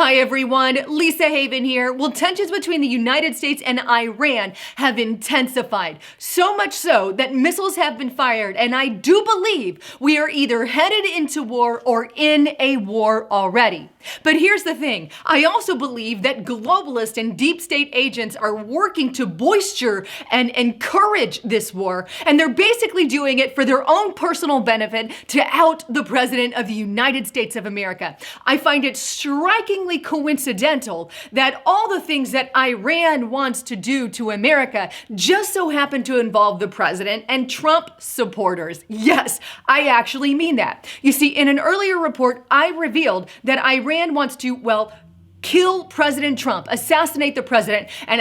Hi everyone, Lisa Haven here. Well, tensions between the United States and Iran have intensified. So much so that missiles have been fired, and I do believe we are either headed into war or in a war already. But here's the thing, I also believe that globalist and deep state agents are working to bolster and encourage this war, and they're basically doing it for their own personal benefit to out the President of the United States of America. I find it strikingly coincidental that all the things that Iran wants to do to America just so happen to involve the president and Trump supporters. Yes, I actually mean that. You see, in an earlier report, I revealed that Iran wants to, kill President Trump, assassinate the president, and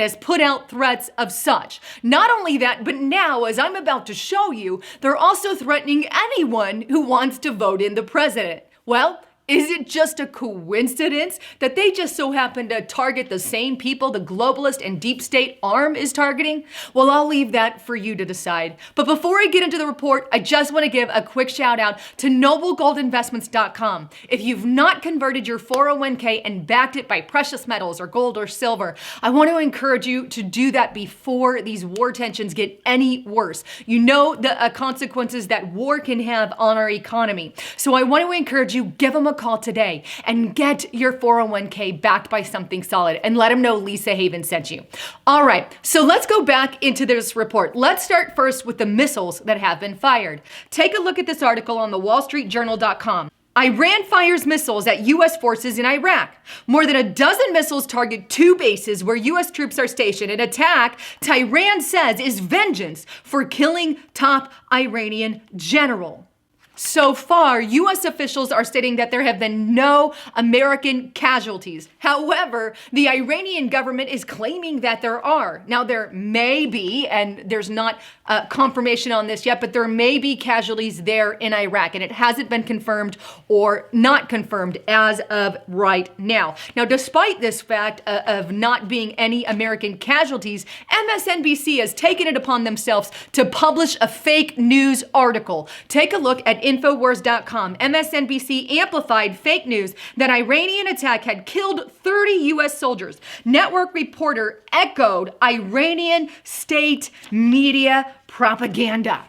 has put out threats of such. Not only that, but now, as I'm about to show you, they're also threatening anyone who wants to vote in the president. Well, is it just a coincidence that they just so happen to target the same people the globalist and deep state arm is targeting? Well, I'll leave that for you to decide. But before I get into the report, I just want to give a quick shout out to noblegoldinvestments.com. If you've not converted your 401k and backed it by precious metals or gold or silver, I want to encourage you to do that before these war tensions get any worse. You know the consequences that war can have on our economy. So I want to encourage you, give them a call today and get your 401k backed by something solid and let them know Lisa Haven sent you. All right, so let's go back into this report. Let's start first with the missiles that have been fired. Take a look at this article on the wallstreetjournal.com. Iran fires missiles at U.S. forces in Iraq. More than a dozen missiles target two bases where U.S. troops are stationed. An attack Tehran says is vengeance for killing top Iranian general. So far, U.S. officials are stating that there have been no American casualties. However, the Iranian government is claiming that there are. Now, there may be, and there's not confirmation on this yet, but there may be casualties there in Iraq, and it hasn't been confirmed or not confirmed as of right now. Now, despite this fact of not being any American casualties, MSNBC has taken it upon themselves to publish a fake news article. Take a look at Infowars.com. MSNBC amplified fake news that Iranian attack had killed 30 U.S. soldiers. Network reporter echoed Iranian state media propaganda.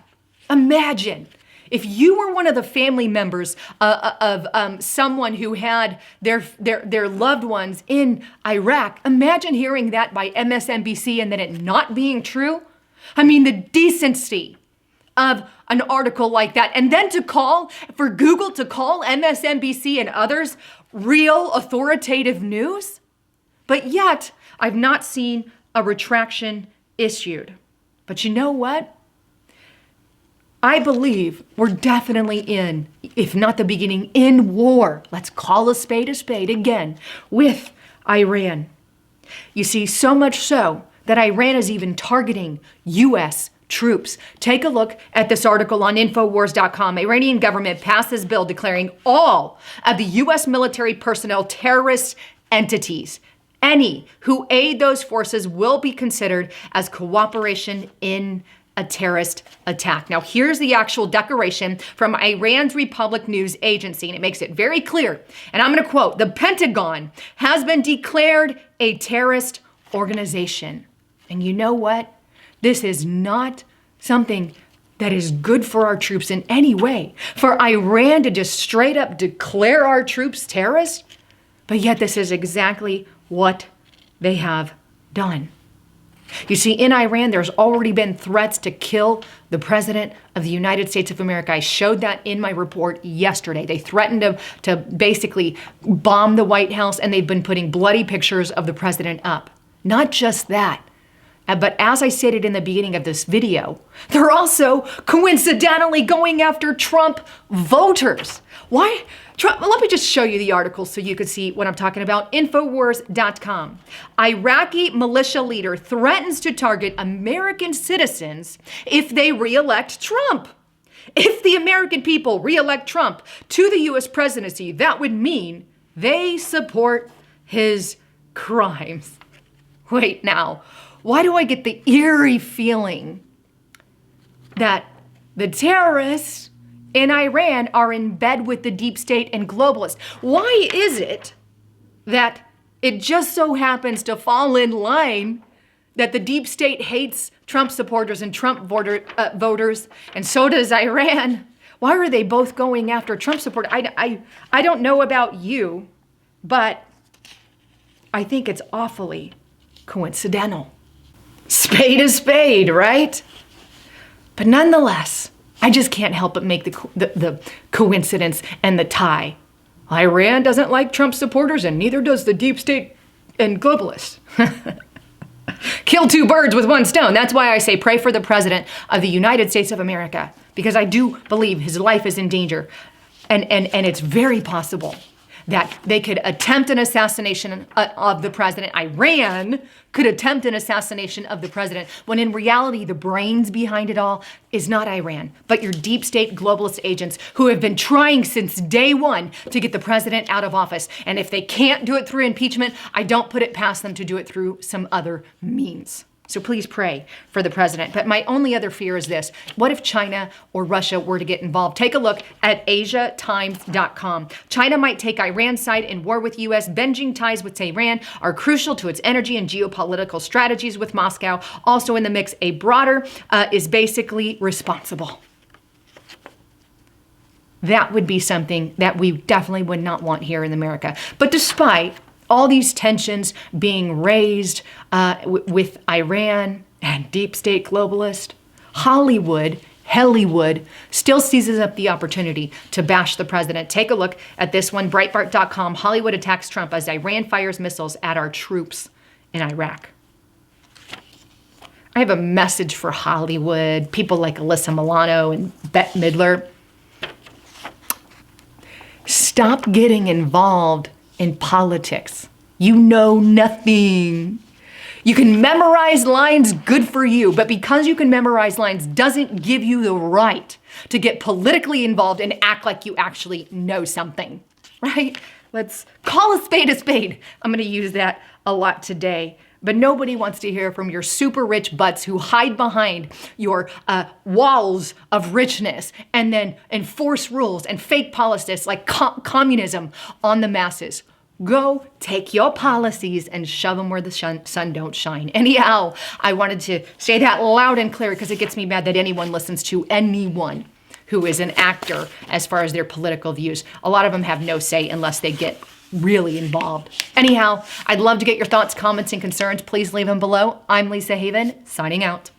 Imagine if you were one of the family members of someone who had their loved ones in Iraq. Imagine hearing that by MSNBC and then it not being true. I mean, the decency of an article like that, and then for Google to call MSNBC and others real authoritative news. But yet, I've not seen a retraction issued. But you know what? I believe we're definitely in, if not the beginning, in war. Let's call a spade again with Iran. You see, so much so that Iran is even targeting U.S. troops. Take a look at this article on Infowars.com. Iranian government passes bill declaring all of the U.S. military personnel terrorist entities. Any who aid those forces will be considered as cooperation in a terrorist attack. Now, here's the actual declaration from Iran's Republic News Agency, and it makes it very clear. And I'm going to quote, "The Pentagon has been declared a terrorist organization." And you know what? This is not something that is good for our troops in any way. For Iran to just straight up declare our troops terrorists, but yet this is exactly what they have done. You see, in Iran, there's already been threats to kill the President of the United States of America. I showed that in my report yesterday. They threatened to basically bomb the White House, and they've been putting bloody pictures of the president up. Not just that, but as I stated in the beginning of this video, they're also coincidentally going after Trump voters. Why? Trump, let me just show you the article so you can see what I'm talking about. Infowars.com. Iraqi militia leader threatens to target American citizens if they re-elect Trump. If the American people re-elect Trump to the U.S. presidency, that would mean they support his crimes. Wait, now, why do I get the eerie feeling that the terrorists in Iran are in bed with the deep state and globalists? Why is it that it just so happens to fall in line that the deep state hates Trump supporters and Trump voters, and so does Iran. Why are they both going after Trump supporters? I don't know about you, but I think it's awfully coincidental. Spade is spade, right? But nonetheless, I just can't help but make the coincidence and the tie. Iran doesn't like Trump supporters, and neither does the deep state and globalists. Kill two birds with one stone. That's why I say pray for the president of the United States of America, because I do believe his life is in danger. And it's very possible that they could attempt an assassination of the president. Iran could attempt an assassination of the president, when in reality, the brains behind it all is not Iran, but your deep state globalist agents who have been trying since day one to get the president out of office. And if they can't do it through impeachment, I don't put it past them to do it through some other means. So please pray for the president. But my only other fear is this. What if China or Russia were to get involved? Take a look at asiatimes.com. China might take Iran's side in war with U.S. Bending ties with Tehran are crucial to its energy and geopolitical strategies with Moscow. Also in the mix, a broader is basically responsible. That would be something that we definitely would not want here in America. But despite all these tensions being raised with Iran and deep state globalists, Hollywood still seizes up the opportunity to bash the president. Take a look at this one, Breitbart.com. Hollywood attacks Trump as Iran fires missiles at our troops in Iraq. I have a message for Hollywood, people like Alyssa Milano and Bette Midler. Stop getting involved in politics. You know nothing. You can memorize lines, good for you, but because you can memorize lines doesn't give you the right to get politically involved and act like you actually know something, right? Let's call a spade a spade. I'm going to use that a lot today. But nobody wants to hear from your super rich butts who hide behind your walls of richness and then enforce rules and fake policies like communism on the masses. Go take your policies and shove them where the sun don't shine. Anyhow, I wanted to say that loud and clear because it gets me mad that anyone listens to anyone who is an actor as far as their political views. A lot of them have no say unless they get really involved. Anyhow, I'd love to get your thoughts, comments, and concerns. Please leave them below. I'm Lisa Haven, signing out.